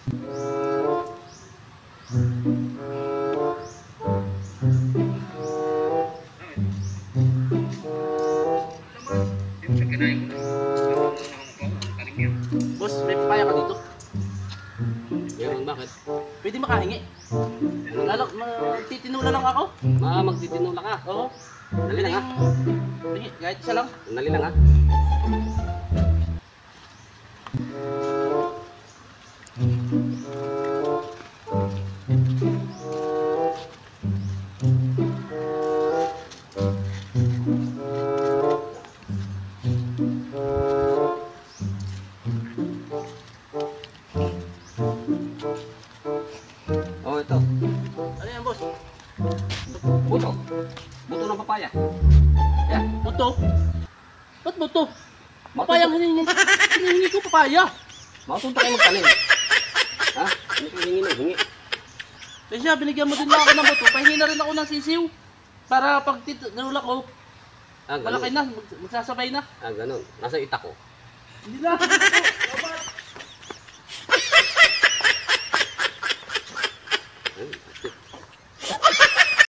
Boss, may papaya ka dito? Meron, bakit? Pwede makahingi. Magtitinula lang ako. Magtitinula ka. Oo. Dali lang ha. Sige, kahit isa lang. Dali lang ha. Oh, ito. Ano yan, boss? Buto. Buto ng papaya. Yan, buto. Ba't buto? Papayang hinihingi ko papaya. Mautunta kayo magtanim. Ha? Hindi ko hingi na, hingi. Kasi siya, binigyan mo din lang ako ng buto. Pahingi na rin ako ng sisiw. Para pag tinulak ko, Ah, ganun. malaki na, magsasabay na. Ah, ganun. Nasa itak ko. Hindi na.